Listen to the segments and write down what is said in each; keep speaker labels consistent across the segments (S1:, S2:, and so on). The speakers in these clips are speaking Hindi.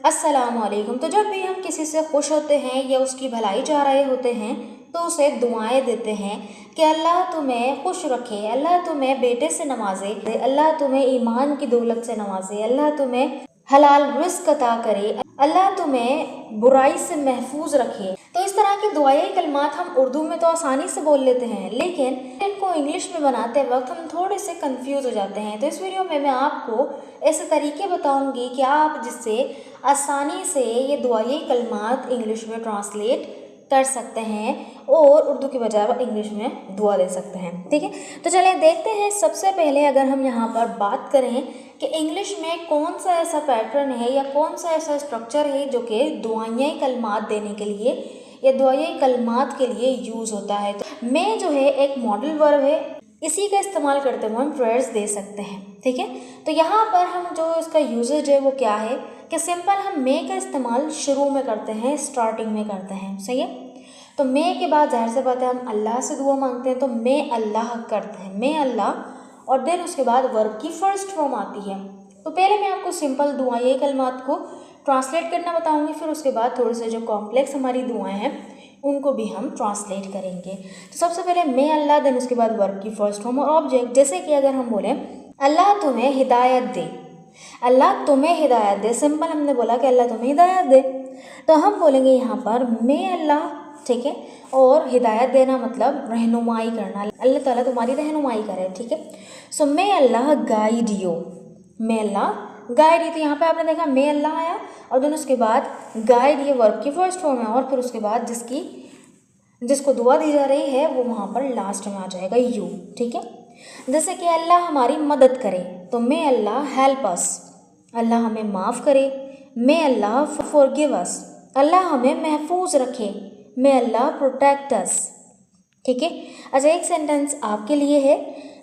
S1: अस्सलामुअलैकुम। तो जब भी हम किसी से खुश होते हैं या उसकी भलाई चाह रहे होते हैं तो उसे दुआएं देते हैं कि अल्लाह तुम्हें खुश रखे, अल्लाह तुम्हें बेटे से नवाजे, अल्लाह तुम्हें ईमान की दौलत से नवाजे, अल्लाह तुम्हें हलाल रिस्क अता करे, अल्लाह तुम्हें बुराई से महफूज रखे। तो इस तरह की दुआएं कलमात हम उर्दू में तो आसानी से बोल लेते हैं, लेकिन इनको इंग्लिश में बनाते वक्त हम थोड़े से कंफ्यूज हो जाते हैं। तो इस वीडियो में मैं आपको ऐसे तरीके बताऊंगी कि आप जिससे आसानी से ये दुआई कलमात इंग्लिश में ट्रांसलेट कर सकते हैं और उर्दू की बजाय इंग्लिश में दुआ दे सकते हैं। ठीक है, तो चलिए देखते हैं। सबसे पहले अगर हम यहाँ पर बात करें कि इंग्लिश में कौन सा ऐसा पैटर्न है या कौन सा ऐसा स्ट्रक्चर है जो कि दुआई कलमात देने के लिए या दुआई कलमात के लिए यूज़ होता है। तो मैं जो है एक मॉडल वर्ब है, इसी का इस्तेमाल करते हुए हम प्रेयर्स दे सकते हैं। ठीक है, तो यहाँ पर हम जो इसका यूजेज है वो क्या है कि सिंपल हम मे का इस्तेमाल शुरू में करते हैं, स्टार्टिंग में करते हैं। सही है, तो मे के बाद जाहिर सी बात है हम अल्लाह से दुआ मांगते हैं, तो मे अल्लाह करते हैं, मे अल्लाह, और देन उसके बाद वर्ब की फर्स्ट फॉर्म आती है। तो पहले मैं आपको सिंपल दुआएं कलमात को ट्रांसलेट करना बताऊंगी, फिर उसके बाद थोड़े से जो कॉम्प्लेक्स हमारी दुआएं हैं उनको भी हम ट्रांसलेट करेंगे। तो सबसे पहले मे अल्लाह, देन उसके बाद वर्ब की फर्स्ट फॉर्म और ऑब्जेक्ट। जैसे कि अगर हम बोलें अल्लाह तुम्हें हिदायत दे, अल्लाह तुम्हें हिदायत दे, सिंपल हमने बोला कि अल्लाह तुम्हें हिदायत दे, तो हम बोलेंगे यहाँ पर मे अल्लाह। ठीक है, और हिदायत देना मतलब रहनुमाई करना, अल्लाह ताला तुम्हारी रहनुमाई करे। ठीक है, so may Allah guide you, may Allah guide you. तो यहाँ पे आपने देखा मे अल्लाह आया और देन उसके बाद गाइड, ये वर्ब की फर्स्ट फॉर्म है, और फिर उसके बाद जिसको दुआ दी जा रही है वो वहाँ पर लास्ट में आ जाएगा यू। ठीक है, जैसे कि अल्लाह हमारी मदद करे, तो मे अल्लाह हेल्प अस, अल्लाह हमें माफ़ करे, मे अल्लाह फॉरगिव अस, अल्लाह हमें महफूज रखे, मे अल्लाह प्रोटेक्ट अस। ठीक है, अच्छा एक सेंटेंस आपके लिए है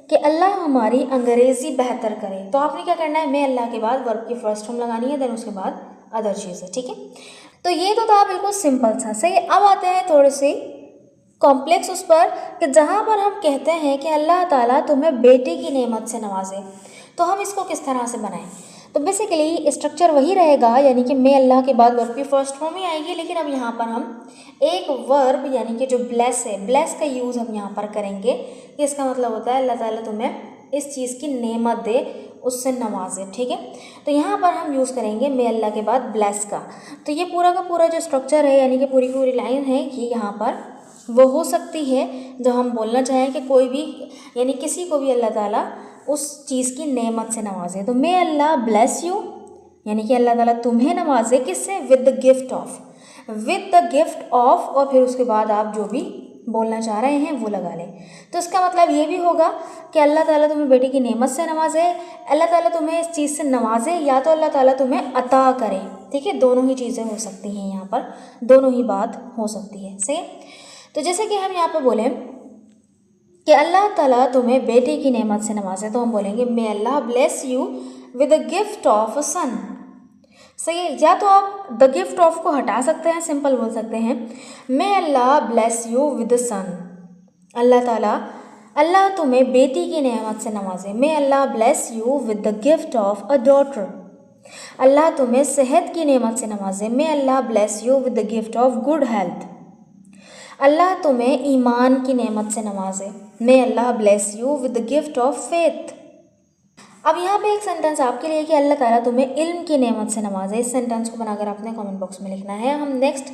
S1: कि अल्लाह हमारी अंग्रेज़ी बेहतर करे। तो आपने क्या करना है, मे अल्लाह के बाद वर्ब की फर्स्ट फॉर्म लगानी है, देन उसके बाद अदर चीज़ें। ठीक है, तो ये तो था बिल्कुल सिंपल सा। सही, अब आते हैं थोड़े से कॉम्प्लेक्स उस पर कि जहाँ पर हम कहते हैं कि अल्लाह ताला तुम्हें बेटे की नेमत से नवाजे, तो हम इसको किस तरह से बनाएं। तो बेसिकली स्ट्रक्चर वही रहेगा, यानी कि मे अल्लाह के बाद वर्ब की फर्स्ट फॉर्म ही आएगी, लेकिन अब यहाँ पर हम एक वर्ब यानी कि जो ब्लेस है, ब्लेस का यूज़ हम यहाँ पर करेंगे। इसका मतलब होता है अल्लाह ताला तुम्हें इस चीज़ की नेमत दे, उससे नवाजे। ठीक है, तो यहाँ पर हम यूज़ करेंगे मे अल्लाह के बाद ब्लेस का। तो ये पूरा का पूरा जो स्ट्रक्चर है यानी कि पूरी पूरी लाइन है कि यहाँ पर वो हो सकती है जो हम बोलना चाहें कि कोई भी यानी किसी को भी अल्लाह ताला उस चीज़ की नेमत से नवाजे। तो मे अल्लाह ब्लेस यू, यानी कि अल्लाह ताला तुम्हें नवाजे, किससे, with the gift of, with the gift of, और फिर उसके बाद आप जो भी बोलना चाह रहे हैं वो लगा लें। तो इसका मतलब ये भी होगा कि अल्लाह ताला तुम्हें बेटे की नेमत से नवाजे, अल्लाह ताला तुम्हें इस चीज़ से नवाजे, या तो अल्लाह ताला तुम्हें अता करे। ठीक है, दोनों ही चीज़ें हो सकती हैं, यहाँ पर दोनों ही बात हो सकती है। सही, तो जैसे कि हम यहाँ पे बोलें कि अल्लाह ताला तुम्हें बेटे की नेमत से नवाजे, तो हम बोलेंगे may Allah bless you with the gift of a son. सही है, या तो आप द गिफ्ट ऑफ को हटा सकते हैं, सिंपल बोल सकते हैं may Allah bless you with the son, अल्लाह ताला अल्लाह तुम्हें बेटी की नेमत से नवाजे, may Allah bless you with the gift of a daughter, अल्लाह तुम्हें सेहत की नेमत से नवाजे, may Allah bless you with the gift of good health, अल्लाह तुम्हें ईमान की नेमत से नवाजे, may Allah bless you with the gift of faith. अब यहाँ पे एक सेंटेंस आपके लिए कि अल्लाह ताला तुम्हें इल्म की नेमत से नवाजे। इस सेंटेंस को बनाकर आपने कमेंट बॉक्स में लिखना है। हम नेक्स्ट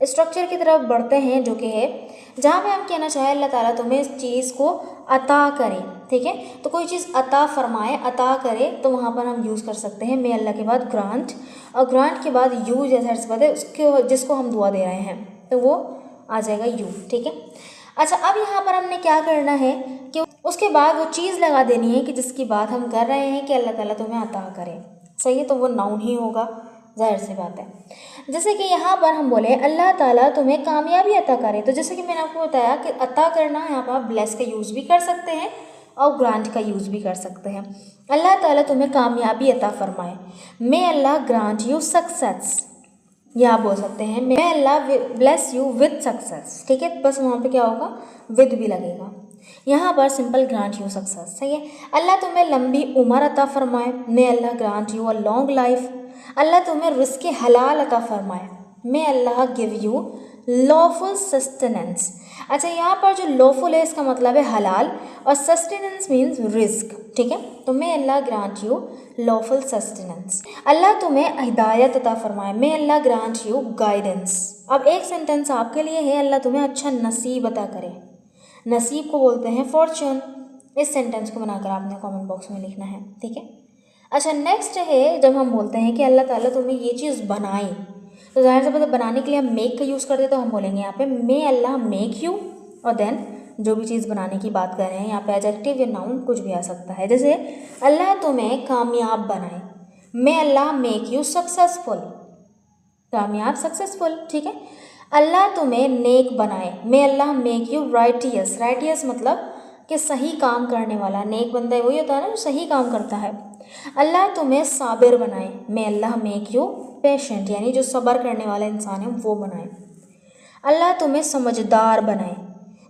S1: स्ट्रक्चर की तरफ बढ़ते हैं जो कि है जहाँ पे हम कहना चाहें अल्लाह ताला तुम्हें इस चीज़ को अता करे। ठीक है, तो कोई चीज़ अता फरमाए, अता करे, तो वहाँ पर हम यूज़ कर सकते हैं मे अल्लाह के बाद ग्रांट, और ग्रांट के बाद यू जैसा बात है उसके जिसको हम दुआ दे रहे हैं तो वो आ जाएगा यू। ठीक है, अच्छा अब यहाँ पर हमने क्या करना है कि उसके बाद वो चीज़ लगा देनी है कि जिसकी बात हम कर रहे हैं कि अल्लाह ताला तुम्हें अता करे। सही है, तो वो नाउन ही होगा, जाहिर सी बात है। जैसे कि यहाँ पर हम बोले अल्लाह ताला तुम्हें कामयाबी अता करे, तो जैसे कि मैंने आपको बताया कि अता करना, यहाँ पर आप ब्लेस का यूज़ भी कर सकते हैं और ग्रांट का यूज़ भी कर सकते हैं। अल्लाह ताला तुम्हें कामयाबी अता फरमाए, may Allah grant you success, या आप बोल सकते हैं may Allah bless you with success. ठीक है, बस वहाँ पे क्या होगा, विद भी लगेगा। यहाँ पर सिंपल ग्रांट यू सक्सेस। सही है, अल्लाह तुम्हें लंबी उम्र अता फरमाए, may Allah grant you a long life, अल्लाह तुम्हें रिस्क हलाल अता फरमाए। May Allah give you lawful sustenance. अच्छा, यहाँ पर जो लॉफुल है इसका मतलब है हलाल और सस्टेनेंस मीन्स रिस्क, ठीक है। तो मे Allah grant you lawful sustenance. अल्लाह तुम्हें हिदायत अता फरमाए। May Allah grant you guidance. अब एक सेंटेंस आपके लिए है, अल्लाह तुम्हें अच्छा नसीब अता करे। नसीब को बोलते हैं फॉर्चून। इस सेंटेंस को बनाकर आपने कमेंट बॉक्स में लिखना है, ठीक है। अच्छा, नेक्स्ट है जब हम बोलते हैं कि अल्लाह ताला तुम्हें ये चीज़ बनाई, तो जाहिर सी बात है बनाने के लिए हम मेक का यूज़ करते तो हम बोलेंगे यहाँ पे मे अल्लाह मेक यू, और देन जो भी चीज़ बनाने की बात कर रहे हैं यहाँ पे एडजेक्टिव या नाउन कुछ भी आ सकता है। जैसे अल्लाह तुम्हें कामयाब बनाए, मे अल्लाह मेक यू सक्सेसफुल, कामयाब सक्सेसफुल, ठीक है। अल्लाह तुम्हें नेक बनाए, मे अल्लाह मेक यू राइटियस। राइटियस मतलब कि सही काम करने वाला। नेक बंदा वही होता है ना जो सही काम करता है। अल्लाह तुम्हें साबिर बनाए, मे अल्लाह मेक यू पेशेंट, यानी जो सब्र करने वाला इंसान है वो बनाए। अल्लाह तुम्हें समझदार बनाए,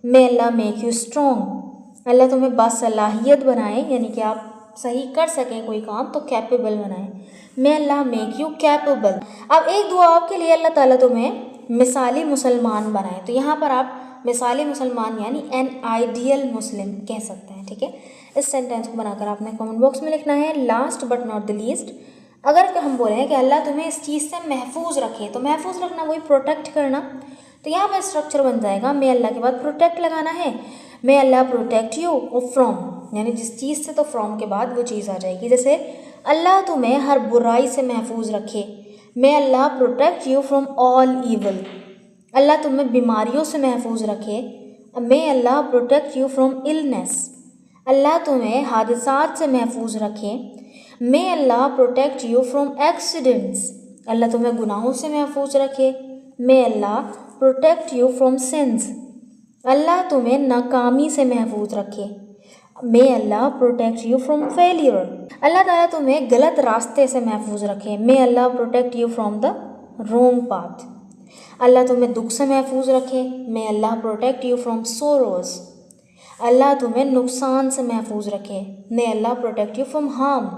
S1: मे अल्लाह मेक यू स्ट्रॉन्ग। अल्लाह तुम्हें बासलाहियत बनाए, यानी कि आप सही कर सकें कोई काम तो कैपेबल बनाए, मे अल्लाह मेक यू कैपेबल। अब एक दुआ आपके लिए, अल्लाह ताला तुम्हें मिसाली मुसलमान बनाए। तो यहाँ पर आप मिसाली मुसलमान यानी एन आइडियल मुस्लिम कह सकते हैं, ठीक है। इस सेंटेंस को बनाकर आपने कमेंट बॉक्स में लिखना है। Last but not the least, अगर हम बोले हैं कि अल्लाह तुम्हें इस चीज़ से महफूज रखे, तो महफूज रखना वही प्रोटेक्ट करना। तो यहाँ पर स्ट्रक्चर बन जाएगा, मे अल्लाह के बाद प्रोटेक्ट लगाना है, मे अल्लाह प्रोटेक्ट यू फ्रॉम, यानी जिस चीज़ से तो फ्रॉम के बाद वो चीज़ आ जाएगी। जैसे अल्लाह तुम्हें हर बुराई से महफूज रखे, may Allah protect you from all evil. अल्लाह तुम्हें बीमारियों से महफूज रखे, may Allah protect you from illness. अल्लाह तुम्हें हादसात से महफूज रखे, may Allah protect you from accidents. अल्लाह तुम्हें गुनाहों से महफूज रखे, may Allah protect you from sins. अल्लाह तुम्हें नाकामी से महफूज रखे, may Allah protect you from failure. अल्लाह ताला तुम्हें गलत रास्ते से महफूज रखे, may Allah protect you from the wrong path. Allah तुम्हें दुख से महफूज रखे, may Allah protect you from sorrows. Allah तुम्हें नुकसान से महफूज रखे, may Allah protect you from harm.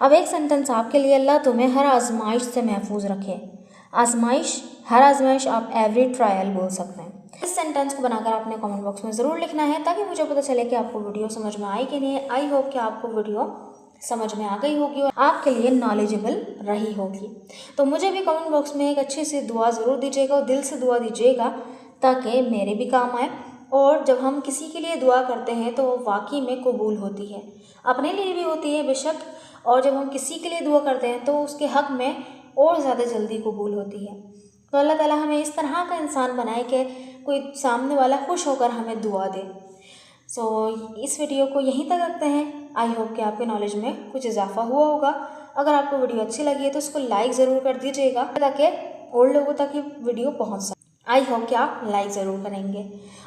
S1: अब एक सेंटेंस आपके लिए, अल्लाह तुम्हें हर आजमाइश से महफूज रखे। आजमाइश, हर आजमाइश आप एवरी ट्रायल बोल सकते हैं। इस सेंटेंस को बनाकर आपने कमेंट बॉक्स में ज़रूर लिखना है ताकि मुझे पता चले कि आपको वीडियो समझ में आई कि नहीं। आई होप कि आपको वीडियो समझ में आ गई होगी और आपके लिए नॉलेजेबल रही होगी। तो मुझे भी कमेंट बॉक्स में एक अच्छी सी दुआ ज़रूर दीजिएगा और दिल से दुआ दीजिएगा ताकि मेरे भी काम आए। और जब हम किसी के लिए दुआ करते हैं तो वो वाकई में कबूल होती है, अपने लिए भी होती है बेशक, और जब हम किसी के लिए दुआ करते हैं तो उसके हक़ में और ज़्यादा जल्दी कबूल होती है। तो अल्लाह ताला हमें इस तरह का इंसान बनाए कि कोई सामने वाला खुश होकर हमें दुआ दे। इस वीडियो को यहीं तक रखते हैं। आई होप कि आपके नॉलेज में कुछ इजाफा हुआ होगा। अगर आपको वीडियो अच्छी लगी है तो इसको लाइक ज़रूर कर दीजिएगा ताकि और लोगों तक ये वीडियो पहुंच सके। आई होप कि आप लाइक ज़रूर करेंगे।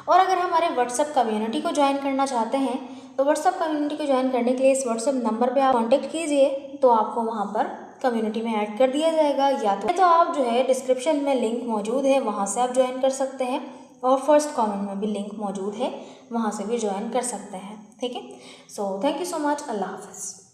S1: और अगर हमारे व्हाट्सएप कम्युनिटी को ज्वाइन करना चाहते हैं तो व्हाट्सएप कम्युनिटी को ज्वाइन करने के लिए इस व्हाट्सएप नंबर पर आप कॉन्टेक्ट कीजिए, तो आपको वहाँ पर कम्युनिटी में ऐड कर दिया जाएगा। या तो आप जो है डिस्क्रिप्शन में लिंक मौजूद है, वहाँ से आप ज्वाइन कर सकते हैं, और फर्स्ट कमेंट में भी लिंक मौजूद है, वहाँ से भी ज्वाइन कर सकते हैं, ठीक है। So thank you so much. Allah हाफ़िज़।